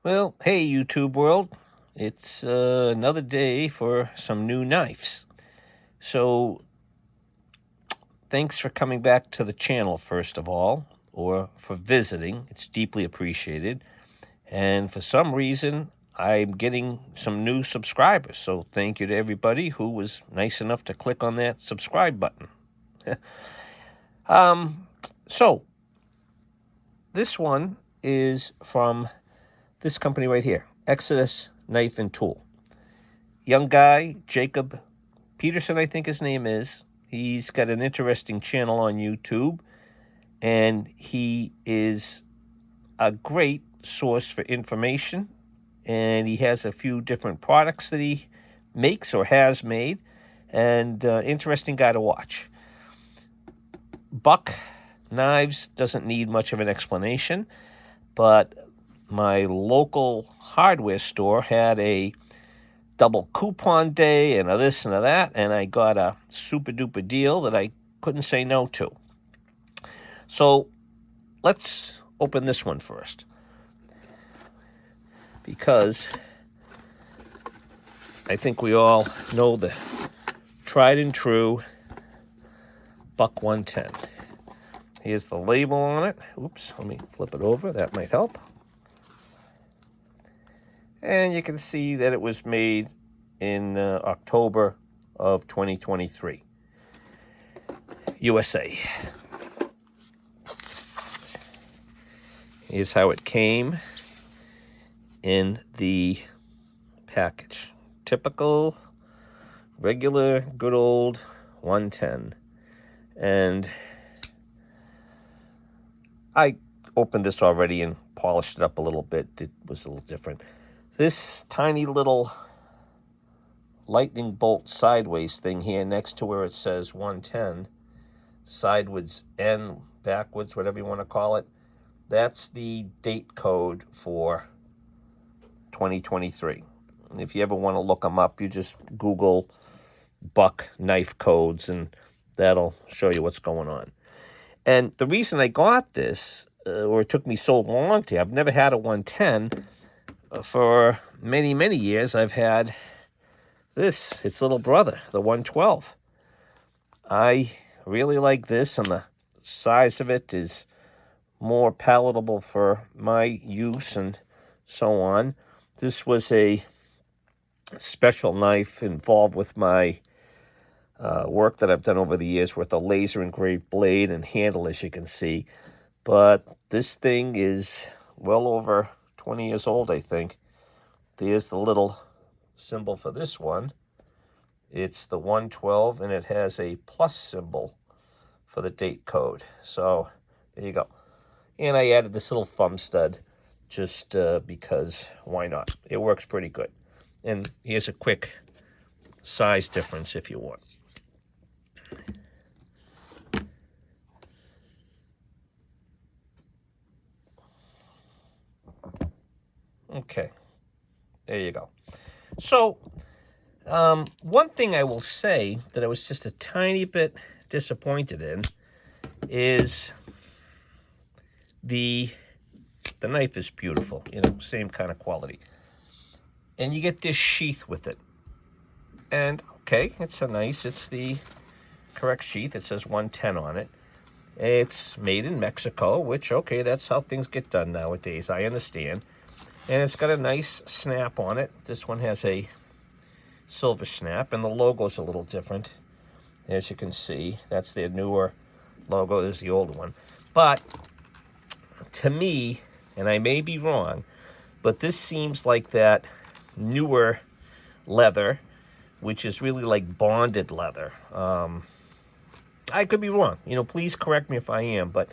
Well, hey, YouTube world. It's another day for some new knives. So, thanks for coming back to the channel, first of all, or for visiting. It's deeply appreciated. And for some reason, I'm getting some new subscribers. So, thank you to everybody who was nice enough to click on that subscribe button. So, this one is from this company right here, Exodus Knife and Tool. Young guy, Jacob Peterson, I think his name is. He's got an interesting channel on YouTube, and he is a great source for information. And he has a few different products that he makes or has made, and interesting guy to watch. Buck Knives doesn't need much of an explanation, but my local hardware store had a double coupon day and a this and a that, and I got a super duper deal that I couldn't say no to. So let's open this one first, because I think we all know the tried and true Buck 110. Here's the label on it. Oops, let me flip it over. That might help. And you can see that it was made in October of 2023. USA. Here's how it came in the package. Typical, regular, good old 110. And I opened this already and polished it up a little bit. It was a little different. This tiny little lightning bolt sideways thing here next to where it says 110, sideways and backwards, whatever you want to call it, that's the date code for 2023. If you ever want to look them up, you just Google Buck knife codes and that'll show you what's going on. And the reason I got this, or it took me so long to, I've never had a 110. For many, many years, I've had this, its little brother, the 112. I really like this, and the size of it is more palatable for my use and so on. This was a special knife involved with my work that I've done over the years with a laser engraved blade and handle, as you can see. But this thing is well over 20 years old, I think. There's the little symbol for this one. It's the 112, and it has a plus symbol for the date code. So there you go. And I added this little thumb stud just because why not? It works pretty good. And here's a quick size difference if you want. Okay, there you go. So one thing I will say that I was just a tiny bit disappointed in is the knife is beautiful, same kind of quality. And you get this sheath with it. And okay, it's the correct sheath. It says 110 on it. It's made in Mexico, which, okay, that's how things get done nowadays. I understand. And it's got a nice snap on it. This one has a silver snap, and the logo's a little different. As you can see, that's their newer logo. There's the old one. But to me, and I may be wrong, but this seems like that newer leather, which is really like bonded leather. I could be wrong. Please correct me if I am, but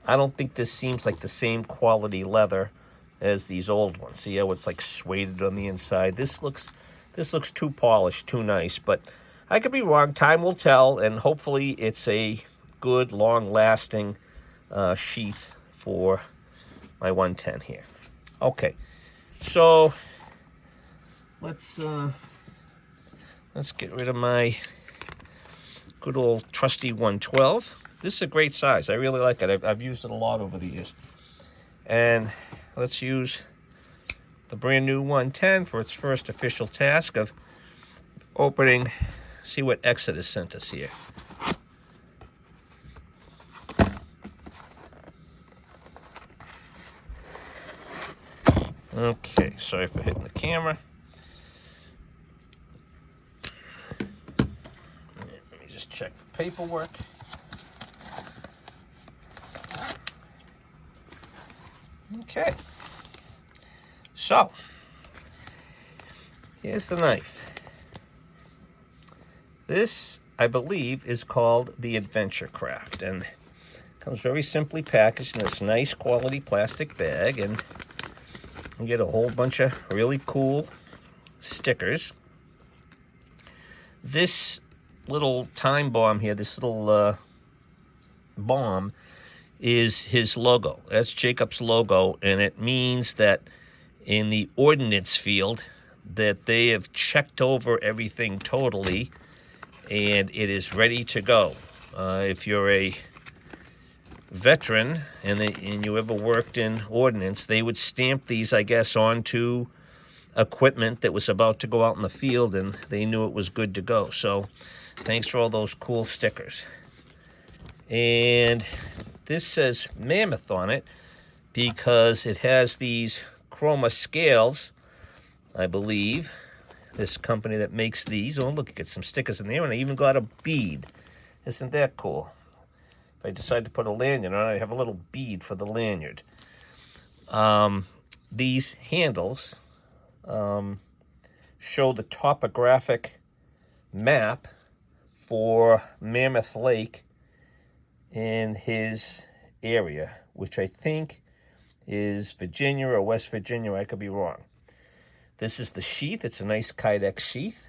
I don't think this seems like the same quality leather as these old ones. See how it's like suede on the inside? This looks too polished, too nice, but I could be wrong. Time will tell, and hopefully it's a good, long-lasting sheath for my 110 here. Okay, so let's get rid of my good old trusty 112. This is a great size. I really like it. I've used it a lot over the years. And let's use the brand new 110 for its first official task of opening. See what Exodus sent us here. Okay, sorry for hitting the camera. Let me just check the paperwork. Okay, so here's the knife. This, I believe, is called the Adventure Craft, and comes very simply packaged in this nice quality plastic bag, and you get a whole bunch of really cool stickers. This little time bomb here, this little bomb, is his logo. That's Jacob's logo, and it means that in the ordnance field that they have checked over everything totally, and it is ready to go. If you're a veteran and you ever worked in ordnance, they would stamp these, I guess, onto equipment that was about to go out in the field, and they knew it was good to go. So thanks for all those cool stickers. And this says Mammoth on it because it has these chroma scales, I believe. This company that makes these. Oh, look, you get some stickers in there, and I even got a bead. Isn't that cool? If I decide to put a lanyard on it, I have a little bead for the lanyard. These handles show the topographic map for Mammoth Lake in his area, which I think is Virginia or West Virginia. I could be wrong. This is the sheath. It's a nice Kydex sheath.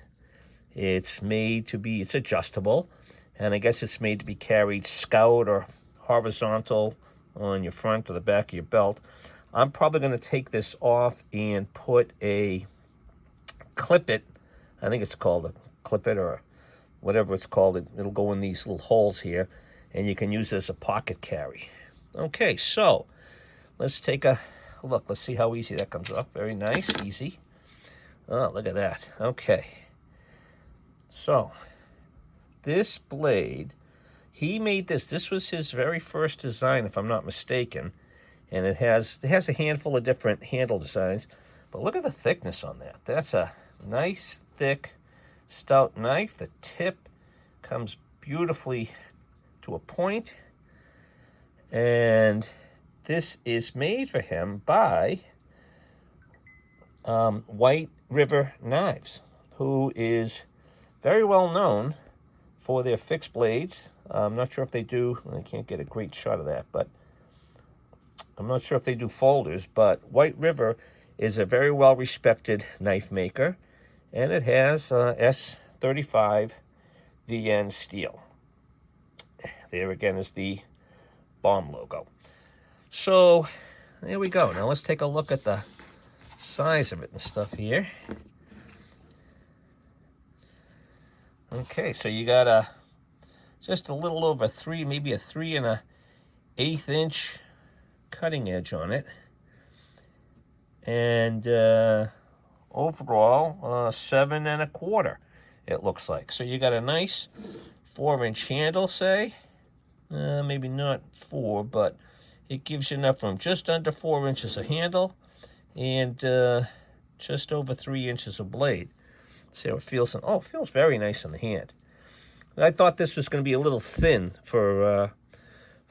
It's made to be, it's adjustable, and I guess it's made to be carried scout or horizontal on your front or the back of your belt. I'm probably going to take this off and put a clip it. I think it's called a clip it or whatever it's called. It'll go in these little holes here, and you can use it as a pocket carry. Okay, so let's take a look. Let's see how easy that comes off. Very nice, easy. Oh, look at that. Okay. So, this blade, he made this. This was his very first design, if I'm not mistaken. And it has a handful of different handle designs. But look at the thickness on that. That's a nice, thick, stout knife. The tip comes beautifully to a point. And this is made for him by White River Knives, who is very well known for their fixed blades. I'm not sure if they do, I can't get a great shot of that, but I'm not sure if they do folders, but White River is a very well-respected knife maker, and it has S35 VN steel. There again is the bomb logo. So there we go. Now let's take a look at the size of it and stuff here. Okay, so you got just a little over 3, maybe a 3 1/8 inch cutting edge on it, and overall 7 1/4 it looks like. So you got a nice 4-inch handle, say, maybe not 4, but it gives you enough room. Just under 4 inches of handle, and just over 3 inches of blade. See how it feels. Oh, it feels very nice in the hand. I thought this was going to be a little thin for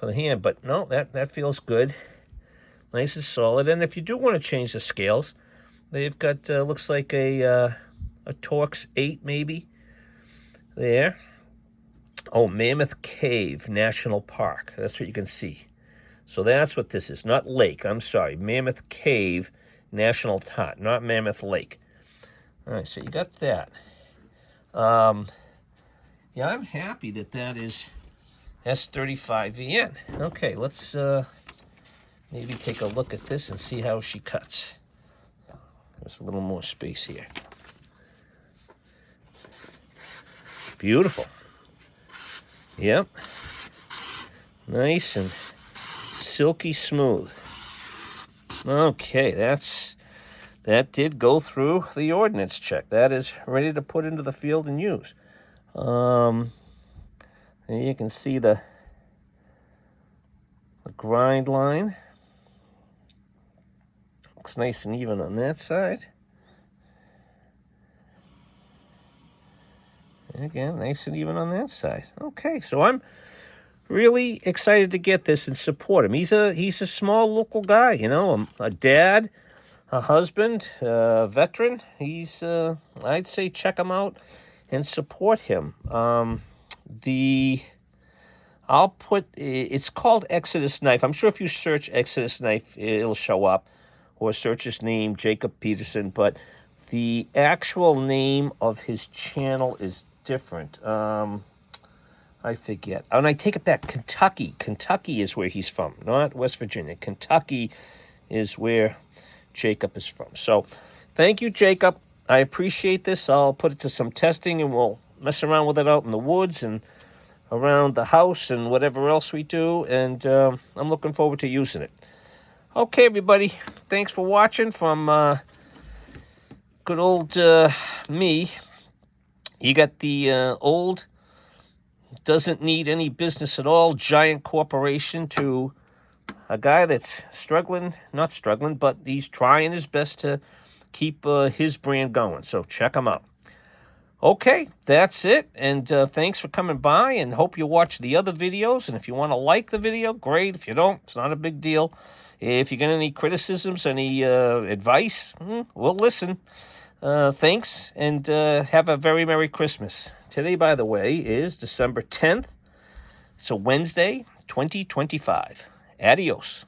the hand, but no, that feels good. Nice and solid. And if you do want to change the scales, they've got looks like a Torx 8 maybe there. Oh, Mammoth Cave National Park. That's what you can see. So that's what this is. Not lake. I'm sorry. Mammoth Cave National Park, not Mammoth Lake. All right, so you got that. Yeah, I'm happy that is S35VN. Okay, let's maybe take a look at this and see how she cuts. There's a little more space here. Beautiful. Yep. Nice and silky smooth. Okay, that's that did go through the ordnance check. That is ready to put into the field and use. And you can see the grind line. Looks nice and even on that side. And again, nice and even on that side. Okay, so I'm really excited to get this and support him. He's a small local guy, you know, a dad, a husband, a veteran. He's I'd say check him out and support him. I'll put, it's called Exodus Knife. I'm sure if you search Exodus Knife, it'll show up, or search his name, Jacob Peterson, but the actual name of his channel is different. I forget. And I take it back. Kentucky. Kentucky is where he's from, not West Virginia. Kentucky is where Jacob is from. So thank you, Jacob. I appreciate this. I'll put it to some testing, and we'll mess around with it out in the woods and around the house and whatever else we do. And I'm looking forward to using it. Okay, everybody. Thanks for watching from good old me. You got the old, doesn't need any business at all, giant corporation, to a guy that's struggling, not struggling, but he's trying his best to keep his brand going. So check him out. Okay, that's it. And thanks for coming by, and hope you watch the other videos. And if you want to like the video, great. If you don't, it's not a big deal. If you got any criticisms, any advice, we'll listen. Thanks, and have a very Merry Christmas. Today, by the way, is December 10th. It's a Wednesday, 2025. Adios.